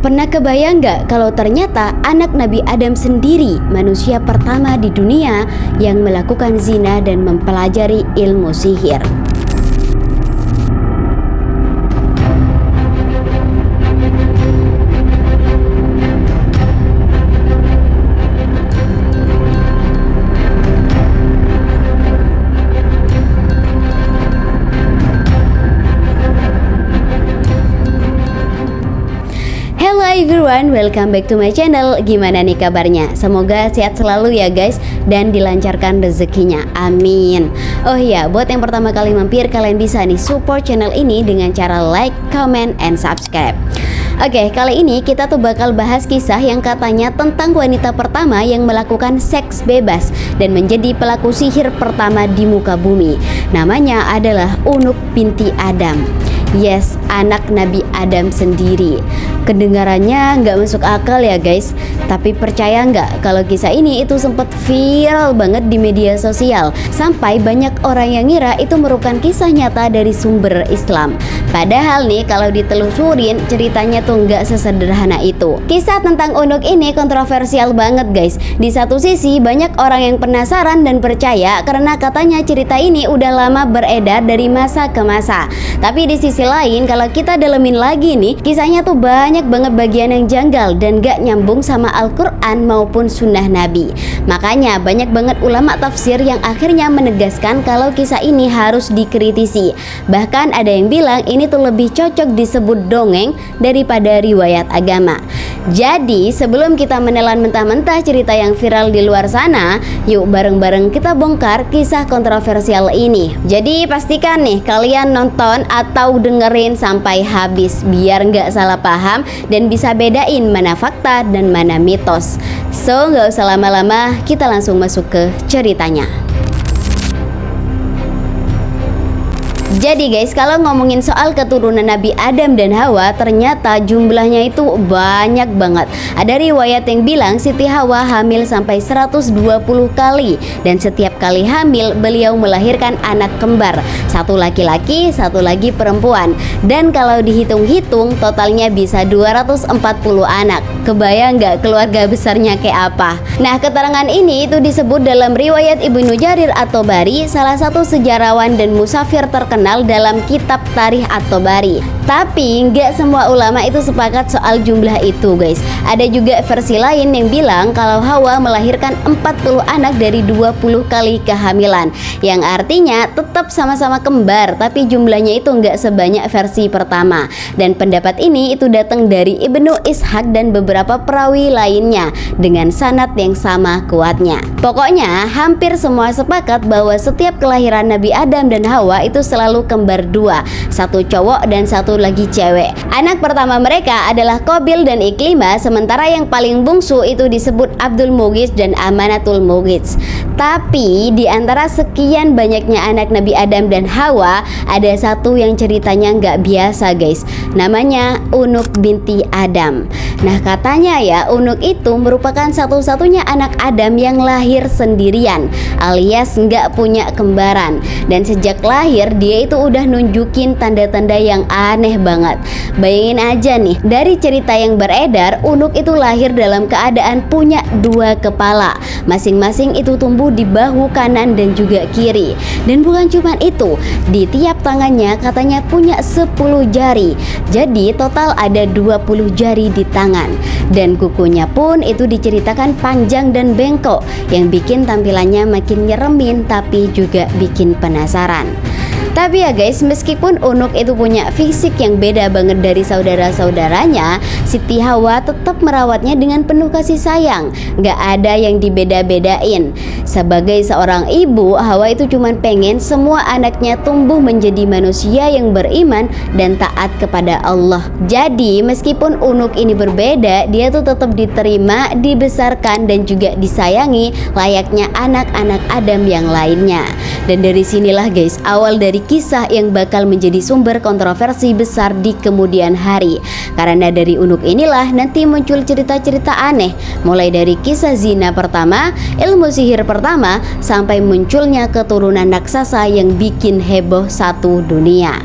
Pernah kebayang nggak kalau ternyata anak Nabi Adam sendiri manusia pertama di dunia yang melakukan zina dan mempelajari ilmu sihir? Hello everyone, welcome back to my channel. Gimana nih kabarnya? Semoga sehat selalu ya guys, dan dilancarkan rezekinya, amin. Oh iya, buat yang pertama kali mampir, kalian bisa nih support channel ini dengan cara like, comment, and subscribe. Oke, kali ini kita tuh bakal bahas kisah yang katanya tentang wanita pertama yang melakukan seks bebas dan menjadi pelaku sihir pertama di muka bumi. Namanya adalah Unuk binti Adam. Yes, anak Nabi Adam sendiri. Kedengarannya nggak masuk akal ya guys. Tapi percaya nggak kalau kisah ini itu sempat viral banget di media sosial, sampai banyak orang yang ngira itu merupakan kisah nyata dari sumber Islam. Padahal nih kalau ditelusurin ceritanya tuh nggak sesederhana itu. Kisah tentang Unuk ini kontroversial banget guys. Di satu sisi banyak orang yang penasaran dan percaya karena katanya cerita ini udah lama beredar dari masa ke masa. Tapi di sisi lain kalau kita dalemin lagi nih, kisahnya tuh banyak banget bagian yang janggal dan gak nyambung sama Al-Quran maupun sunnah Nabi. Makanya banyak banget ulama tafsir yang akhirnya menegaskan kalau kisah ini harus dikritisi. Bahkan ada yang bilang ini tuh lebih cocok disebut dongeng daripada riwayat agama. Jadi sebelum kita menelan mentah-mentah cerita yang viral di luar sana, yuk bareng-bareng kita bongkar kisah kontroversial ini. Jadi pastikan nih kalian nonton atau dengerin sampai habis biar nggak salah paham dan bisa bedain mana fakta dan mana mitos. So nggak usah lama-lama, kita langsung masuk ke ceritanya. Jadi guys, kalau ngomongin soal keturunan Nabi Adam dan Hawa, ternyata jumlahnya itu banyak banget. Ada riwayat yang bilang Siti Hawa hamil sampai 120 kali, dan setiap kali hamil beliau melahirkan anak kembar, satu laki-laki, satu lagi perempuan. Dan kalau dihitung-hitung totalnya bisa 240 anak. Kebayang nggak keluarga besarnya kayak apa? Nah, keterangan ini itu disebut dalam riwayat Ibnu Jarir At-Tabari, salah satu sejarawan dan musafir terkenal dalam kitab Tarikh At-Tabari. Tapi nggak semua ulama itu sepakat soal jumlah itu guys. Ada juga versi lain yang bilang kalau Hawa melahirkan 40 anak dari 20 kali kehamilan, yang artinya tetap sama-sama kembar, tapi jumlahnya itu nggak sebanyak versi pertama. Dan pendapat ini itu datang dari Ibnu Ishaq dan beberapa perawi lainnya dengan sanad yang sama kuatnya. Pokoknya hampir semua sepakat bahwa setiap kelahiran Nabi Adam dan Hawa itu selalu kembar dua, satu cowok dan satu lagi cewek. Anak pertama mereka adalah Qabil dan Iklimah, sementara yang paling bungsu itu disebut Abdul Mughits dan Amanatul Mughits. Tapi di antara sekian banyaknya anak Nabi Adam dan Hawa, ada satu yang ceritanya nggak biasa guys. Namanya Unuk binti Adam. Nah katanya ya, Unuk itu merupakan satu-satunya anak Adam yang lahir sendirian, alias nggak punya kembaran. Dan sejak lahir dia itu udah nunjukin tanda-tanda yang aneh banget. Bayangin aja nih, dari cerita yang beredar, Unuk itu lahir dalam keadaan punya dua kepala, masing-masing itu tumbuh di bahu kanan dan juga kiri. Dan bukan cuma itu, di tiap tangannya katanya punya 10 jari. Jadi total ada 20 jari di tangan. Dan kukunya pun itu diceritakan panjang dan bengkok, yang bikin tampilannya makin nyeremin tapi juga bikin penasaran. Tapi ya guys, meskipun Unuk itu punya fisik yang beda banget dari saudara-saudaranya, Siti Hawa tetap merawatnya dengan penuh kasih sayang. Gak ada yang dibeda-bedain. Sebagai seorang ibu, Hawa itu cuma pengen semua anaknya tumbuh menjadi manusia yang beriman dan taat kepada Allah. Jadi meskipun Unuk ini berbeda, dia tuh tetap diterima, dibesarkan dan juga disayangi layaknya anak-anak Adam yang lainnya. Dan dari sinilah guys, awal dari kisah yang bakal menjadi sumber kontroversi besar di kemudian hari. Karena dari Unuk inilah nanti muncul cerita-cerita aneh, mulai dari kisah zina pertama, ilmu sihir pertama, sampai munculnya keturunan raksasa yang bikin heboh satu dunia.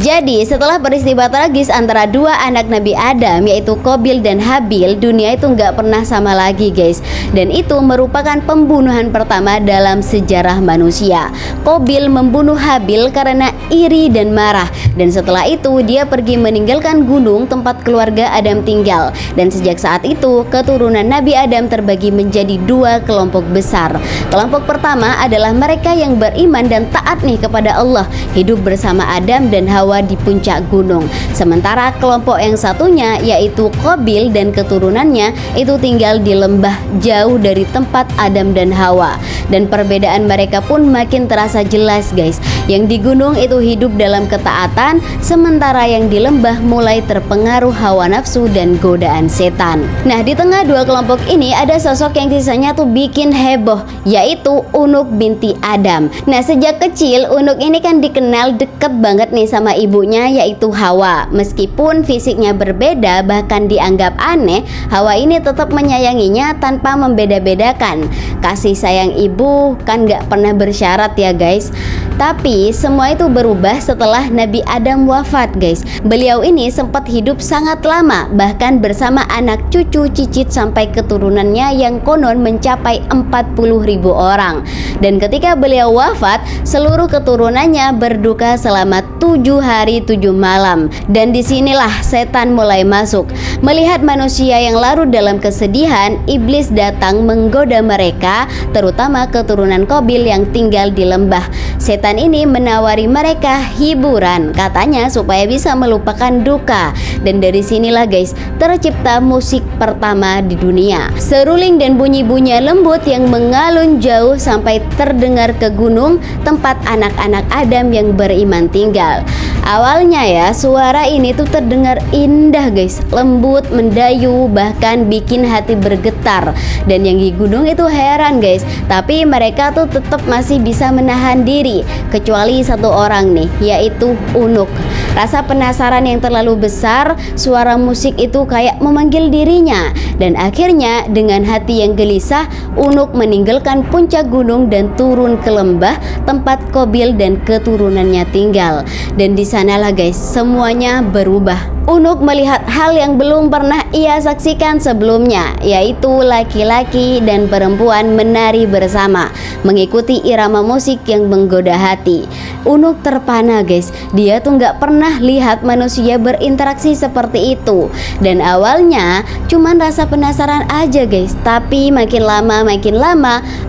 Jadi setelah peristiwa tragis antara dua anak Nabi Adam yaitu Qabil dan Habil, dunia itu nggak pernah sama lagi guys. Dan itu merupakan pembunuhan pertama dalam sejarah manusia. Qabil membunuh Habil karena iri dan marah. Dan setelah itu dia pergi meninggalkan gunung tempat keluarga Adam tinggal. Dan sejak saat itu keturunan Nabi Adam terbagi menjadi dua kelompok besar. Kelompok pertama adalah mereka yang beriman dan taat nih kepada Allah, hidup bersama Adam dan Hawa di puncak gunung. Sementara kelompok yang satunya yaitu Qabil dan keturunannya itu tinggal di lembah jauh dari tempat Adam dan Hawa. Dan perbedaan mereka pun makin terasa jelas guys. Yang di gunung itu hidup dalam ketaatan, sementara yang di lembah mulai terpengaruh hawa nafsu dan godaan setan. Nah, di tengah dua kelompok ini ada sosok yang kisahnya tuh bikin heboh, yaitu Unuk binti Adam. Nah, sejak kecil Unuk ini kan dikenal deket banget nih sama ibunya yaitu Hawa. Meskipun fisiknya berbeda bahkan dianggap aneh, Hawa ini tetap menyayanginya tanpa membeda-bedakan. Kasih sayang ibu kan gak pernah bersyarat ya guys. Tapi semua itu berubah setelah Nabi Adam wafat guys. Beliau ini sempat hidup sangat lama, bahkan bersama anak cucu cicit sampai keturunannya yang konon mencapai 40.000 orang. Dan ketika beliau wafat, seluruh keturunannya berduka selama 7 hari 7 malam. Dan disinilah setan mulai masuk. Melihat manusia yang larut dalam kesedihan, iblis datang menggoda mereka, terutama keturunan Qabil yang tinggal di lembah. Setan ini menawari mereka hiburan, katanya supaya bisa melupakan duka. Dan dari sinilah guys tercipta musik pertama di dunia. Seruling dan bunyi-bunyi lembut yang mengalun jauh sampai terdengar ke gunung tempat anak-anak Adam yang beriman tinggal. Awalnya ya suara ini tuh terdengar indah guys, lembut, mendayu, bahkan bikin hati bergetar. Dan yang di gunung itu heran guys, tapi mereka tuh tetap masih bisa menahan diri, kecuali satu orang nih, yaitu Unuk. Rasa penasaran yang terlalu besar, suara musik itu kayak memanggil dirinya. Dan akhirnya dengan hati yang gelisah, Unuk meninggalkan puncak gunung dan turun ke lembah tempat Qabil dan keturunannya tinggal. Dan di sanalah guys semuanya berubah. Unuk melihat hal yang belum pernah ia saksikan sebelumnya, yaitu laki-laki dan perempuan menari bersama, mengikuti irama musik yang menggoda hati. Unuk terpana guys, dia tuh nggak pernah lihat manusia berinteraksi seperti itu. Dan awalnya cuman rasa penasaran aja guys, tapi makin lama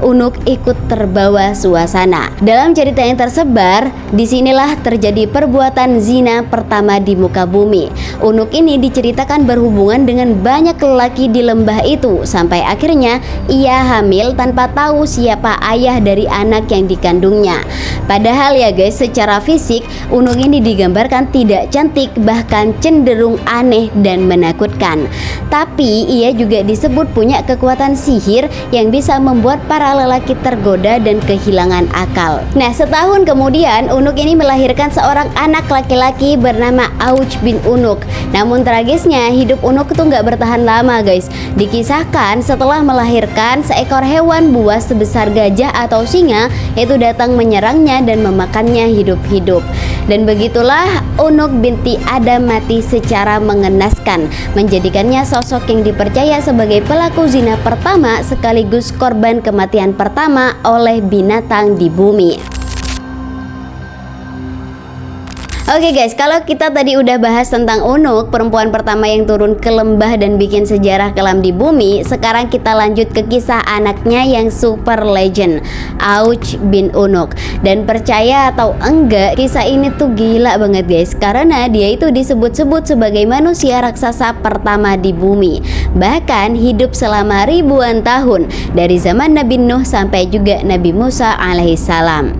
Unuk ikut terbawa suasana. Dalam cerita yang tersebar, disinilah terjadi perbuatan zina pertama di muka bumi. Unuk ini diceritakan berhubungan dengan banyak lelaki di lembah itu, sampai akhirnya ia hamil tanpa tahu siapa ayah dari anak yang dikandungnya. Padahal ya guys, secara fisik Unuk ini digambarkan tidak cantik, bahkan cenderung aneh dan menakutkan. Tapi ia juga disebut punya kekuatan sihir yang bisa membuat para lelaki tergoda dan kehilangan akal. Nah, setahun kemudian Unuk ini melahirkan seorang anak laki-laki bernama Auj bin Unuk. Namun tragisnya hidup Unuk itu nggak bertahan lama guys. Dikisahkan setelah melahirkan, seekor hewan buas sebesar gajah atau singa itu datang menyerangnya dan memakannya hidup-hidup. Dan begitulah Unuk binti Adam mati secara mengenaskan, menjadikannya sosok yang dipercaya sebagai pelaku zina pertama sekaligus korban kematian pertama oleh binatang di bumi. Oke guys, kalau kita tadi udah bahas tentang Unuk, perempuan pertama yang turun ke lembah dan bikin sejarah kelam di bumi, sekarang kita lanjut ke kisah anaknya yang super legend, Auj bin Unuk. Dan percaya atau enggak, kisah ini tuh gila banget guys, karena dia itu disebut-sebut sebagai manusia raksasa pertama di bumi. Bahkan hidup selama ribuan tahun, dari zaman Nabi Nuh sampai juga Nabi Musa alaihissalam.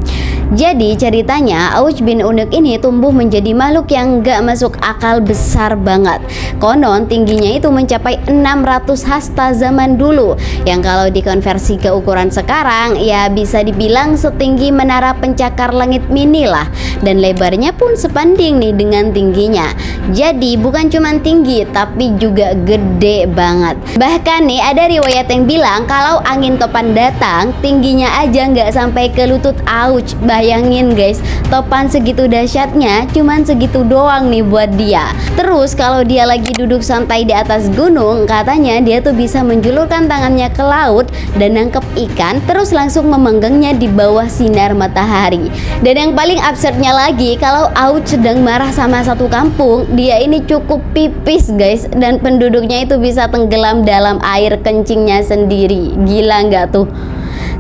Jadi ceritanya Auj bin Unuk ini tumbuh menjadi makhluk yang gak masuk akal, besar banget. Konon tingginya itu mencapai 600 hasta zaman dulu, yang kalau dikonversi ke ukuran sekarang ya bisa dibilang setinggi menara pencakar langit mini lah. Dan lebarnya pun sebanding nih dengan tingginya. Jadi bukan cuma tinggi tapi juga gede banget. Bahkan nih ada riwayat yang bilang kalau angin topan datang, tingginya aja nggak sampai ke lutut Auj. Bayangin guys, topan segitu dahsyatnya cuman segitu doang nih buat dia. Terus kalau dia lagi duduk santai di atas gunung, katanya dia tuh bisa menjulurkan tangannya ke laut dan nangkep ikan, terus langsung memenggangnya di bawah sinar matahari. Dan yang paling absurdnya lagi, kalau Auch sedang marah sama satu kampung, dia ini cukup pipis guys, dan penduduknya itu bisa tenggelam dalam air kencingnya sendiri. Gila nggak tuh?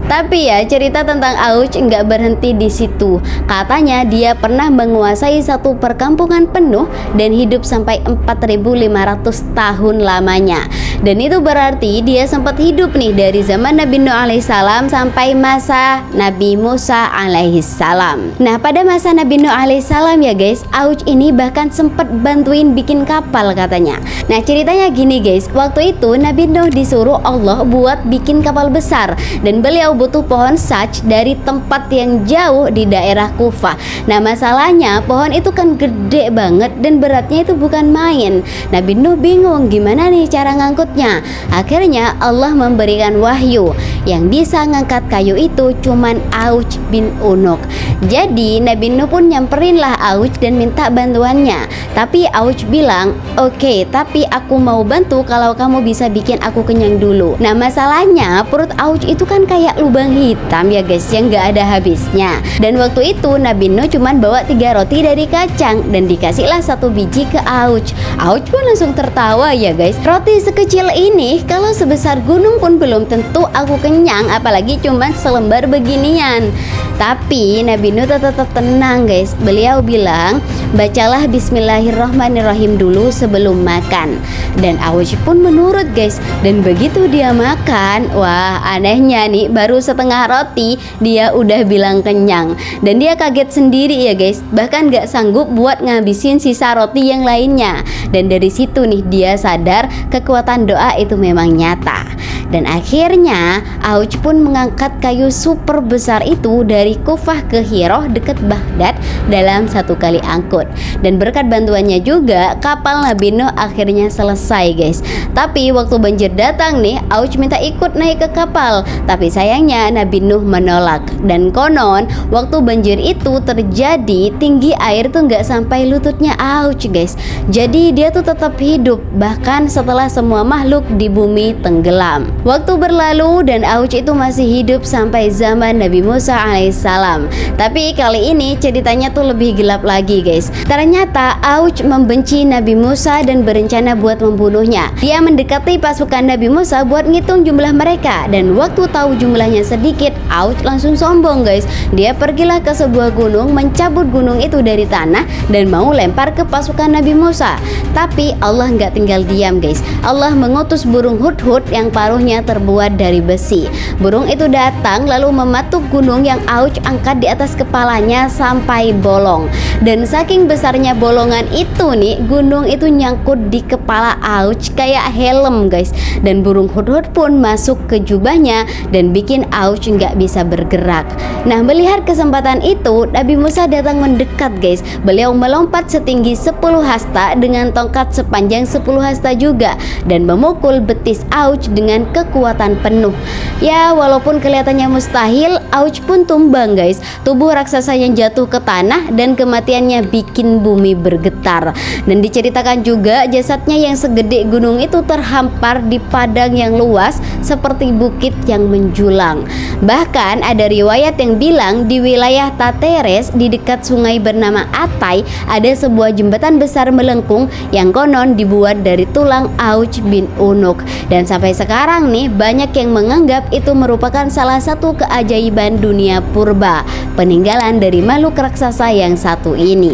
Tapi ya, cerita tentang Auch nggak berhenti di situ. Katanya dia pernah menguasai satu perkampungan penuh dan hidup sampai 4.500 tahun lamanya. Dan itu berarti dia sempat hidup nih dari zaman Nabi Nuh alaihissalam sampai masa Nabi Musa alaihissalam. Nah, pada masa Nabi Nuh alaihissalam ya guys, Auch ini bahkan sempat bantuin bikin kapal katanya. Nah, ceritanya gini guys, waktu itu Nabi Nuh disuruh Allah buat bikin kapal besar, dan beliau butuh pohon saj dari tempat yang jauh di daerah Kufah. Nah, masalahnya pohon itu kan gede banget dan beratnya itu bukan main. Nabi Nuh bingung gimana nih cara ngangkutnya. Akhirnya Allah memberikan wahyu, yang bisa ngangkat kayu itu cuman Auch bin Unuk. Jadi Nabi Nuh pun nyamperin lah Auch dan minta bantuannya. Tapi Auch bilang, "Oke, tapi aku mau bantu kalau kamu bisa bikin aku kenyang dulu." Nah, masalahnya perut Auch itu kan kayak lubang hitam ya guys, yang gak ada habisnya. Dan waktu itu Nabi Nuh cuman bawa 3 roti dari kacang dan dikasihlah 1 biji ke Auch. Auch pun langsung tertawa ya guys. Roti sekecil ini kalau sebesar gunung pun belum tentu aku kenyang, apalagi cuman selembar beginian. Tapi Nabi Nuh tetap tenang guys. Beliau bilang, "Bacalah Bismillahirrahmanirrahim dulu sebelum makan." Dan Auch pun menurut guys. Dan begitu dia makan, wah anehnya nih, baru setengah roti dia udah bilang kenyang. Dan dia kaget sendiri ya guys, bahkan gak sanggup buat ngabisin sisa roti yang lainnya. Dan dari situ nih dia sadar kekuatan doa itu memang nyata. Dan akhirnya Auch pun mengangkat kayu super besar itu dari Kufah ke Hiroh dekat Baghdad dalam 1 kali angkut. Dan berkat bantuannya juga kapal Nabi Nuh akhirnya selesai guys. Tapi waktu banjir datang nih, Auch minta ikut naik ke kapal, tapi sayangnya Nabi Nuh menolak. Dan konon waktu banjir itu terjadi, tinggi air tuh nggak sampai lututnya Auch guys. Jadi dia tuh tetap hidup bahkan setelah semua makhluk di bumi tenggelam. Waktu berlalu dan Auch itu masih hidup sampai zaman Nabi Musa alaihissalam. Tapi kali ini ceritanya tuh lebih gelap lagi guys. Ternyata Auch membenci Nabi Musa dan berencana buat membunuhnya. Dia mendekati pasukan Nabi Musa buat ngitung jumlah mereka, dan waktu tahu jumlahnya sedikit, Auch langsung sombong guys. Dia pergilah ke sebuah gunung, mencabut gunung itu dari tanah dan mau lempar ke pasukan Nabi Musa. Tapi Allah nggak tinggal diam guys. Allah mengutus burung hudhud yang paruhnya terbuat dari besi. Burung itu datang lalu mematuk gunung yang Auch angkat di atas kepalanya sampai bolong. Dan saking besarnya bolongan itu nih, gunung itu nyangkut di kepala Auch kayak helm guys. Dan burung hudhud pun masuk ke jubahnya dan bikin Auch nggak bisa bergerak. Nah, melihat kesempatan itu, Nabi Musa datang mendekat guys. Beliau melompat setinggi 10 hasta dengan tongkat sepanjang 10 hasta juga dan memukul betis Auch dengan kekuatan penuh. Ya, walaupun kelihatannya mustahil, Auch pun tumbang guys. Tubuh raksasa yang jatuh ke tanah dan kematiannya bikin bumi bergetar. Dan diceritakan juga jasadnya yang segede gunung itu terhampar di padang yang luas seperti bukit yang menjulang. Bahkan ada riwayat yang bilang di wilayah Tateres di dekat sungai bernama Atai ada sebuah jembatan besar melengkung yang konon dibuat dari tulang Auch bin Unuk. Dan sampai sekarang nih banyak yang menganggap itu merupakan salah satu keajaiban dunia purba, peninggalan dari makhluk raksasa yang satu ini.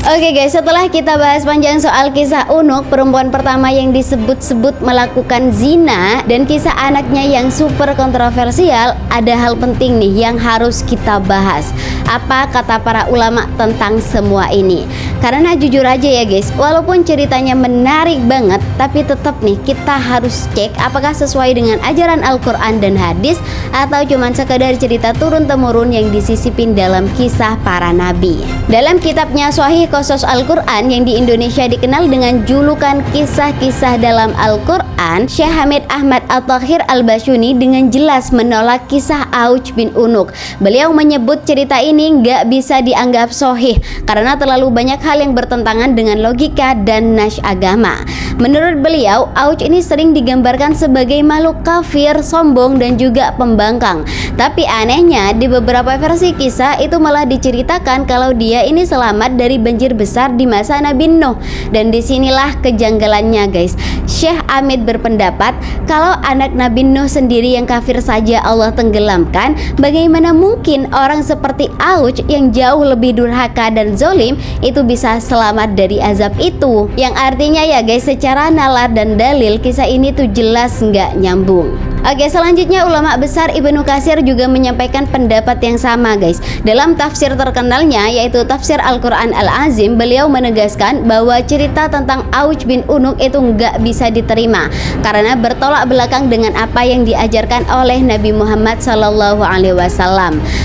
Oke guys, setelah kita bahas panjang soal kisah Unuk, perempuan pertama yang disebut-sebut melakukan zina, dan kisah anaknya yang super kontroversial, ada hal penting nih yang harus kita bahas. Apa kata para ulama tentang semua ini? Karena jujur aja ya guys, walaupun ceritanya menarik banget, tapi tetap nih kita harus cek apakah sesuai dengan ajaran Al-Quran dan hadis atau cuman sekadar cerita turun-temurun yang disisipin dalam kisah para nabi. Dalam kitabnya Shahih Qasas Al-Quran yang di Indonesia dikenal dengan julukan Kisah-Kisah dalam Al-Quran, Syekh Hamid Ahmad At-Tahir Al-Basyuni dengan jelas menolak kisah Auj bin Unuk. Beliau menyebut cerita ini nggak bisa dianggap sahih karena terlalu banyak hal yang bertentangan dengan logika dan nas agama. Menurut beliau, Auj ini sering digambarkan sebagai makhluk kafir, sombong, dan juga pembangkang. Tapi anehnya, di beberapa versi kisah itu malah diceritakan kalau dia ini selamat dari banjir besar di masa Nabi Nuh. Dan disinilah kejanggalannya guys. Syekh Hamid berpendapat kalau anak Nabi Nuh sendiri yang kafir saja Allah tenggelamkan, bagaimana mungkin orang seperti Auj yang jauh lebih durhaka dan zolim itu bisa selamat dari azab itu? Yang artinya ya guys, secara nalar dan dalil kisah ini tuh jelas nggak nyambung. Oke, selanjutnya ulama besar Ibnu Katsir juga menyampaikan pendapat yang sama guys. Dalam tafsir terkenalnya yaitu tafsir Al-Quran Al-Azim, beliau menegaskan bahwa cerita tentang Auj bin Unuk itu nggak bisa diterima karena bertolak belakang dengan apa yang diajarkan oleh Nabi Muhammad SAW.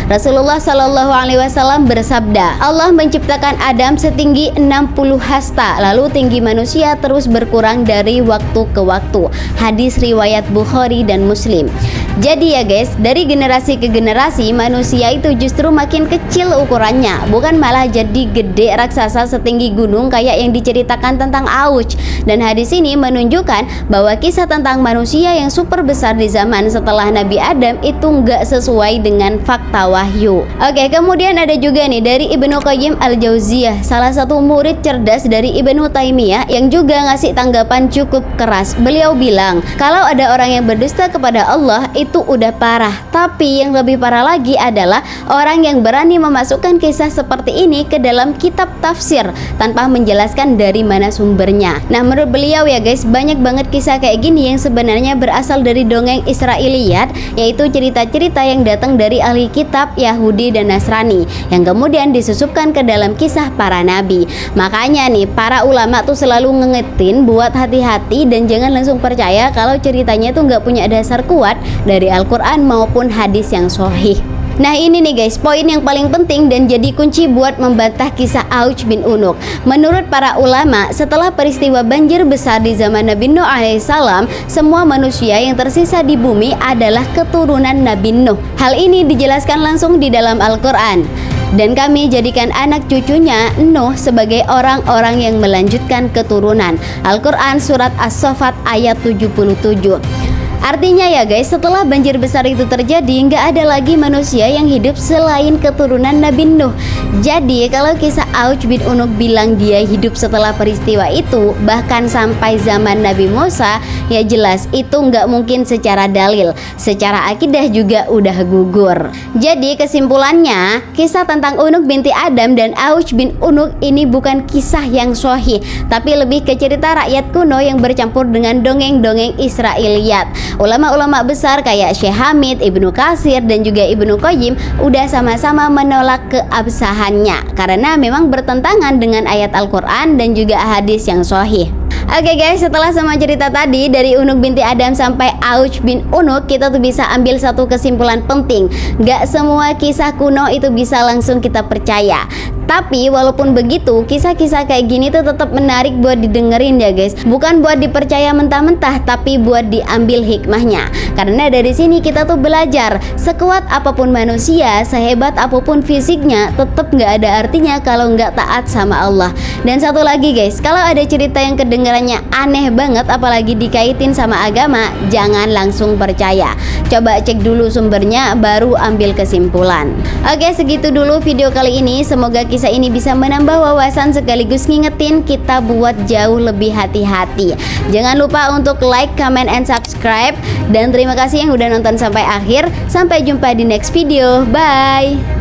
Rasulullah SAW bersabda, Allah menciptakan Adam setinggi 60 hasta, lalu tinggi manusia terus berkurang dari waktu ke waktu. Hadis riwayat Bukhari dan Muslim. Jadi ya guys, dari generasi ke generasi manusia itu justru makin kecil ukurannya, bukan malah jadi gede raksasa setinggi gunung kayak yang diceritakan tentang Auj. Dan hadis ini menunjukkan bahwa kisah tentang manusia yang super besar di zaman setelah Nabi Adam itu nggak sesuai dengan fakta wahyu. Oke, kemudian ada juga nih dari Ibnu Qayyim Al-Jauziyah, salah satu murid cerdas dari Ibnu Taimiyah yang juga ngasih tanggapan cukup keras. Beliau bilang, kalau ada orang yang berdusta kepada Allah itu udah parah, tapi yang lebih parah lagi adalah orang yang berani memasukkan kisah seperti ini ke dalam kitab tafsir tanpa menjelaskan dari mana sumbernya. Nah, menurut beliau ya guys, banyak banget kisah kayak gini yang sebenarnya berasal dari dongeng Israiliyat, yaitu cerita-cerita yang datang dari ahli kitab Yahudi dan Nasrani yang kemudian disusupkan ke dalam kisah para nabi. Makanya nih, para ulama tuh selalu ngingetin buat hati-hati dan jangan langsung percaya kalau ceritanya tuh nggak punya dasar kuat dari Al-Quran maupun hadis yang sahih. Nah ini nih guys, poin yang paling penting dan jadi kunci buat membantah kisah Auj bin Unuk. Menurut para ulama, setelah peristiwa banjir besar di zaman Nabi Nuh alaihissalam, semua manusia yang tersisa di bumi adalah keturunan Nabi Nuh. Hal ini dijelaskan langsung di dalam Al-Quran. Dan kami jadikan anak cucunya Nuh sebagai orang-orang yang melanjutkan keturunan. Al-Quran surat As-Saffat ayat 77. Artinya ya guys, setelah banjir besar itu terjadi, nggak ada lagi manusia yang hidup selain keturunan Nabi Nuh. Jadi kalau kisah Auj bin Unuk bilang dia hidup setelah peristiwa itu, bahkan sampai zaman Nabi Musa, ya jelas itu nggak mungkin secara dalil. Secara akidah juga udah gugur. Jadi kesimpulannya, kisah tentang Unuk binti Adam dan Auj bin Unuk ini bukan kisah yang sahih, tapi lebih ke cerita rakyat kuno yang bercampur dengan dongeng-dongeng Israiliyat. Ulama-ulama besar kayak Syekh Hamid, Ibnu Katsir, dan juga Ibnu Qayyim udah sama-sama menolak keabsahannya karena memang bertentangan dengan ayat Al-Quran dan juga hadis yang sahih. Oke guys, setelah semua cerita tadi dari Unuk binti Adam sampai Auj bin Unuk, kita tuh bisa ambil satu kesimpulan penting. Gak semua kisah kuno itu bisa langsung kita percaya. Tapi walaupun begitu, kisah-kisah kayak gini tuh tetap menarik buat didengerin ya guys. Bukan buat dipercaya mentah-mentah, tapi buat diambil hikmahnya. Karena dari sini kita tuh belajar, sekuat apapun manusia, sehebat apapun fisiknya, tetap nggak ada artinya kalau nggak taat sama Allah. Dan satu lagi guys, kalau ada cerita yang kedengarannya aneh banget, apalagi dikaitin sama agama, jangan langsung percaya. Coba cek dulu sumbernya, baru ambil kesimpulan. Oke, segitu dulu video kali ini. Semoga kisah ini bisa menambah wawasan sekaligus ngingetin kita buat jauh lebih hati-hati. Jangan lupa untuk like, comment, and subscribe. Dan terima kasih yang udah nonton sampai akhir. Sampai jumpa di next video. Bye.